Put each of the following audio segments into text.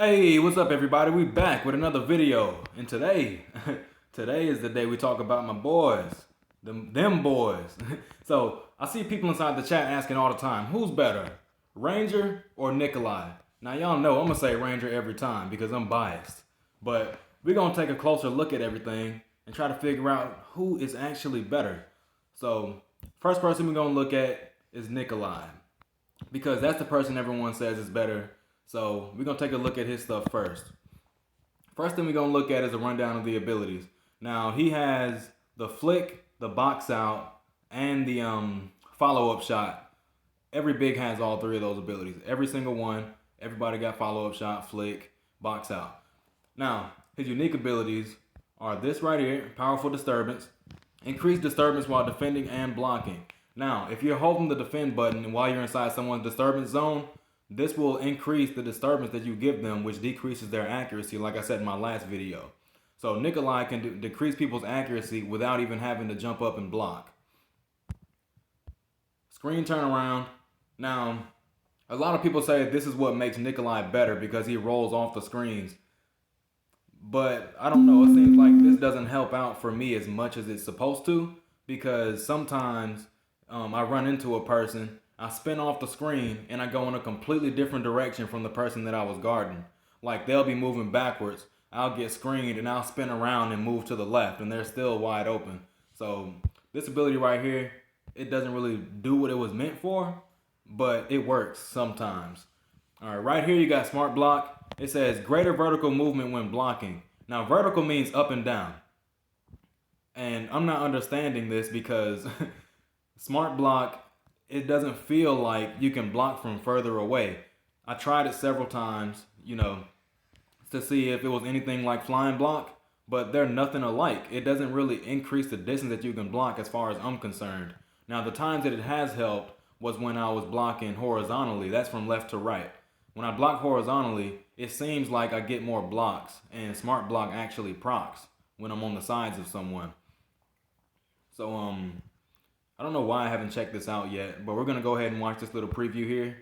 Hey, what's up everybody? We back with another video. And today, today is the day we talk about my boys. Them boys. So, I see people inside the chat asking all the time, who's better? Ranger or Nikolai? Now y'all know I'm gonna say Ranger every time because I'm biased. But we're gonna take a closer look at everything and try to figure out who is actually better. So, first person we're gonna look at is Nikolai. Because that's the person everyone says is better. So we're going to take a look at his stuff first. First thing we're going to look at is a rundown of the abilities. Now, he has the flick, the box out, and the follow-up shot. Every big has all three of those abilities. Every single one. Everybody got follow-up shot, flick, box out. Now, his unique abilities are this right here, powerful disturbance. Increase disturbance while defending and blocking. Now, if you're holding the defend button while you're inside someone's disturbance zone, this will increase the disturbance that you give them, which decreases their accuracy, like I said in my last video. So Nikolai can decrease people's accuracy without even having to jump up and block. Screen turnaround. Now, a lot of people say this is what makes Nikolai better because he rolls off the screens. But I don't know, it seems like this doesn't help out for me as much as it's supposed to, because sometimes I run into a person, I spin off the screen, and I go in a completely different direction from the person that I was guarding. Like, they'll be moving backwards, I'll get screened, and I'll spin around and move to the left, and they're still wide open. So, this ability right here, it doesn't really do what it was meant for, but it works sometimes. Alright, right here you got Smart Block. It says greater vertical movement when blocking. Now, vertical means up and down. And I'm not understanding this because Smart Block, it doesn't feel like you can block from further away. I tried it several times, to see if it was anything like Flying Block, but they're nothing alike. It doesn't really increase the distance that you can block as far as I'm concerned. Now, the times that it has helped was when I was blocking horizontally. That's from left to right. When I block horizontally, it seems like I get more blocks, and Smart Block actually procs when I'm on the sides of someone. So, I don't know why I haven't checked this out yet, but we're going to go ahead and watch this little preview here.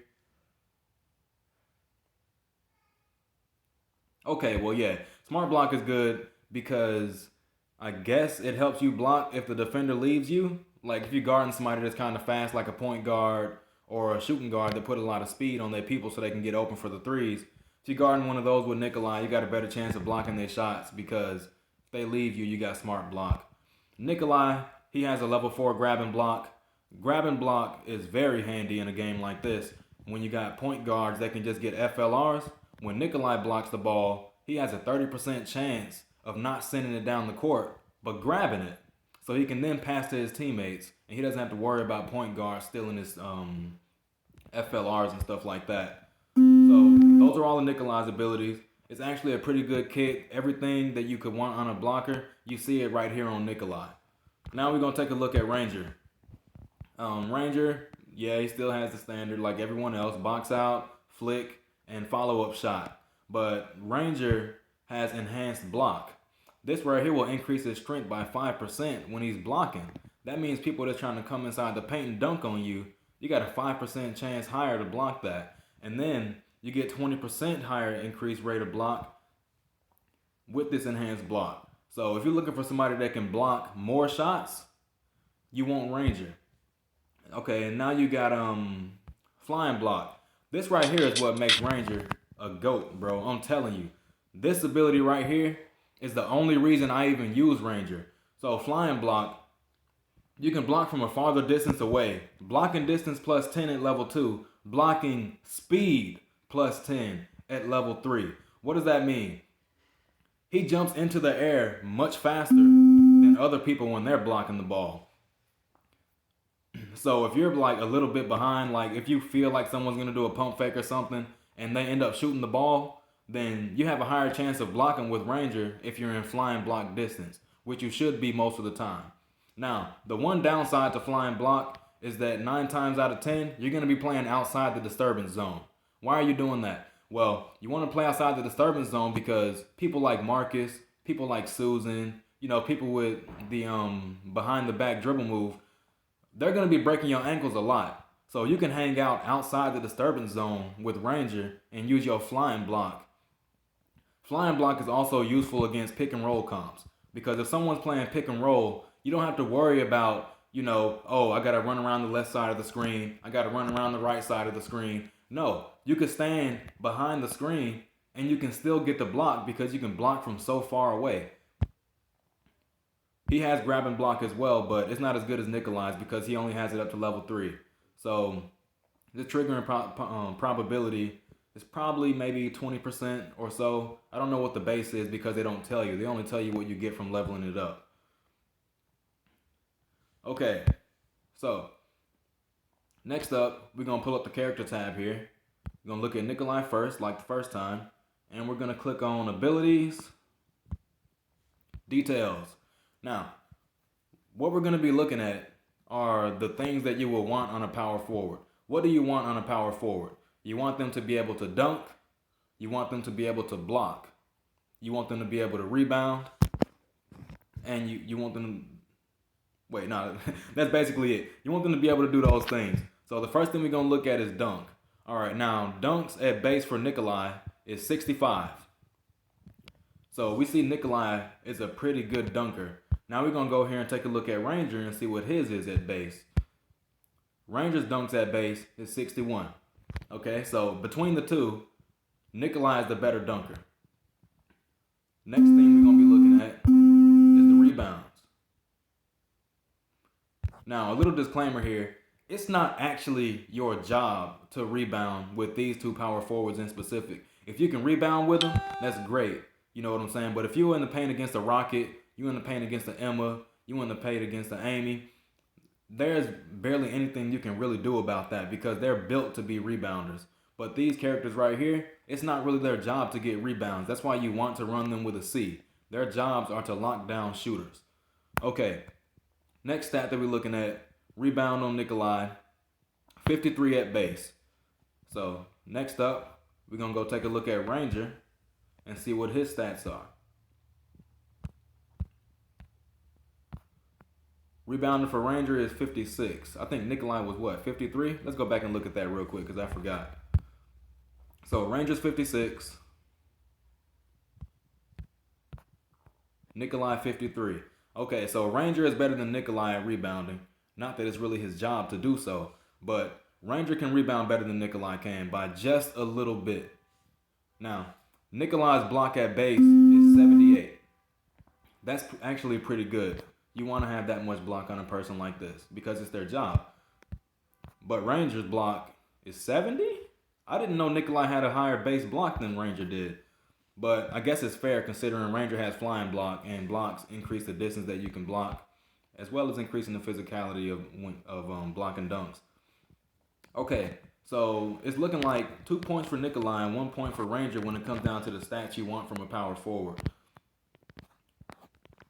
Okay, well, yeah, Smart Block is good because I guess it helps you block if the defender leaves you. Like, if you're guarding somebody that's kind of fast, like a point guard or a shooting guard that put a lot of speed on their people so they can get open for the threes. If you're guarding one of those with Nikolai, you got a better chance of blocking their shots because if they leave you, you got Smart Block. Nikolai, he has a level 4 grab and block. Grab and block is very handy in a game like this. When you got point guards that can just get FLRs, when Nikolai blocks the ball, he has a 30% chance of not sending it down the court, but grabbing it. So he can then pass to his teammates, and he doesn't have to worry about point guards stealing his FLRs and stuff like that. So those are all of Nikolai's abilities. It's actually a pretty good kit. Everything that you could want on a blocker, you see it right here on Nikolai. Now we're going to take a look at Ranger. Ranger, yeah, he still has the standard like everyone else. Box out, flick, and follow-up shot. But Ranger has enhanced block. This right here will increase his strength by 5% when he's blocking. That means people that's trying to come inside the paint and dunk on you, you got a 5% chance higher to block that. And then you get 20% higher increased rate of block with this enhanced block. So if you're looking for somebody that can block more shots, you want Ranger. Okay, and now you got Flying Block. This right here is what makes Ranger a GOAT, bro. I'm telling you. This ability right here is the only reason I even use Ranger. So Flying Block, you can block from a farther distance away. Blocking distance plus 10 at level 2. Blocking speed plus 10 at level 3. What does that mean? He jumps into the air much faster than other people when they're blocking the ball. So if you're like a little bit behind, like if you feel like someone's going to do a pump fake or something and they end up shooting the ball, then you have a higher chance of blocking with Ranger if you're in Flying Block distance, which you should be most of the time. Now, the one downside to Flying Block is that 9 times out of 10, you're going to be playing outside the disturbance zone. Why are you doing that? Well, you want to play outside the disturbance zone because people like Marcus, people like Susan, people with the behind the back dribble move, they're going to be breaking your ankles a lot. So you can hang out outside the disturbance zone with Ranger and use your Flying Block Flying block is also useful against pick and roll comps because if someone's playing pick and roll, you don't have to worry about, oh, I got to run around the left side of the screen. I got to run around the right side of the screen. No, you can stand behind the screen and you can still get the block because you can block from so far away. He has grab and block as well, but it's not as good as Nikolai's because he only has it up to level 3. So the triggering probability is probably maybe 20% or so. I don't know what the base is because they don't tell you. They only tell you what you get from leveling it up. Okay, so next up, we're going to pull up the character tab here. We're going to look at Nikolai first, like the first time. And we're going to click on abilities, details. Now, what we're going to be looking at are the things that you will want on a power forward. What do you want on a power forward? You want them to be able to dunk. You want them to be able to block. You want them to be able to rebound. And you want them to... Wait, no, that's basically it. You want them to be able to do those things. So the first thing we're going to look at is dunk. All right, now, dunks at base for Nikolai is 65. So we see Nikolai is a pretty good dunker. Now we're going to go here and take a look at Ranger and see what his is at base. Ranger's dunks at base is 61. Okay, so between the two, Nikolai is the better dunker. Next thing we're going to be looking at is the rebounds. Now, a little disclaimer here. It's not actually your job to rebound with these two power forwards in specific. If you can rebound with them, that's great. You know what I'm saying? But if you're in the paint against a Rocket, you're in the paint against the Emma, you're in the paint against the Amy, there's barely anything you can really do about that because they're built to be rebounders. But these characters right here, it's not really their job to get rebounds. That's why you want to run them with a C. Their jobs are to lock down shooters. Okay, next stat that we're looking at, rebound on Nikolai, 53 at base. So next up, we're going to go take a look at Ranger and see what his stats are. Rebounding for Ranger is 56. I think Nikolai was what, 53? Let's go back and look at that real quick because I forgot. So Ranger's 56. Nikolai 53. Okay, so Ranger is better than Nikolai at rebounding. Not that it's really his job to do so, but Ranger can rebound better than Nikolai can by just a little bit. Now, Nikolai's block at base is 78. That's actually pretty good. You want to have that much block on a person like this because it's their job. But Ranger's block is 70? I didn't know Nikolai had a higher base block than Ranger did. But I guess it's fair considering Ranger has flying block and blocks increase the distance that you can block as well as increasing the physicality of blocking dunks. Okay, so it's looking like 2 points for Nikolai and 1 point for Ranger when it comes down to the stats you want from a power forward.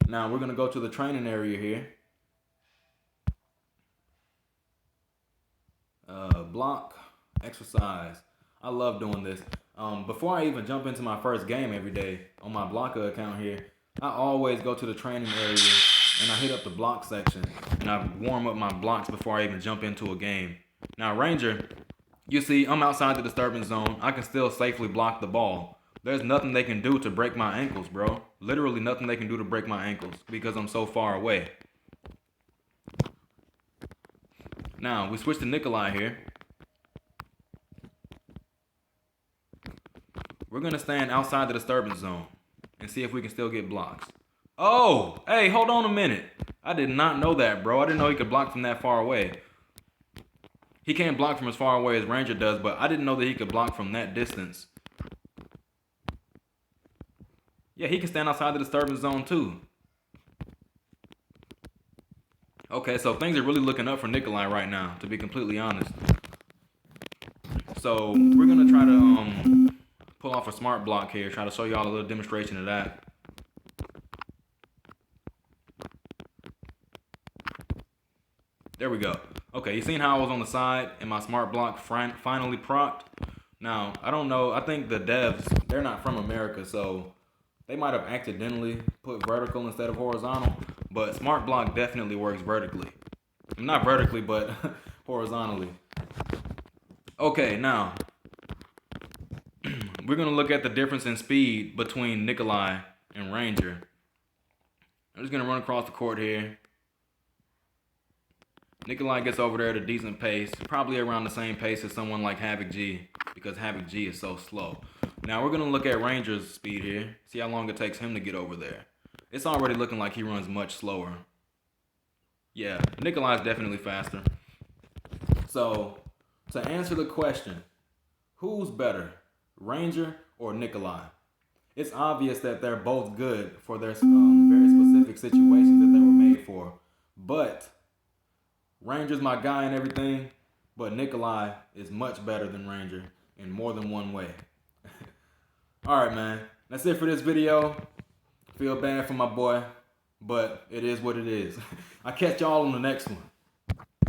Now we're going to go to the training area here. Block, exercise. I love doing this. Before I even jump into my first game every day on my blocker account here, I always go to the training area and I hit up the block section and I warm up my blocks before I even jump into a game. Now Ranger, you see I'm outside the disturbance zone. I can still safely block the ball. There's nothing they can do to break my ankles, bro. Literally nothing they can do to break my ankles because I'm so far away. Now, we switch to Nikolai here. We're going to stand outside the disturbance zone and see if we can still get blocks. Oh, hey, hold on a minute. I did not know that, bro. I didn't know he could block from that far away. He can't block from as far away as Ranger does, but I didn't know that he could block from that distance. Yeah, he can stand outside the disturbance zone too. Okay, so things are really looking up for Nikolai right now, to be completely honest. So we're going to try to pull off a smart block here, try to show y'all a little demonstration of that. There we go. Okay, you seen how I was on the side and my smart block finally procced? Now, I don't know, I think the devs, they're not from America, so they might have accidentally put vertical instead of horizontal, but smart block definitely works vertically. Not vertically, but horizontally. Okay, now, we're going to look at the difference in speed between Nikolai and Ranger. I'm just going to run across the court here. Nikolai gets over there at a decent pace, probably around the same pace as someone like Havoc G, because Havoc G is so slow. Now we're going to look at Ranger's speed here, see how long it takes him to get over there. It's already looking like he runs much slower. Yeah, Nikolai's definitely faster. So, to answer the question, who's better, Ranger or Nikolai? It's obvious that they're both good for their very specific situations that they were made for. But Ranger's my guy and everything, but Nikolai is much better than Ranger in more than one way. Alright, man. That's it for this video. Feel bad for my boy, but it is what it is. I'll catch y'all on the next one.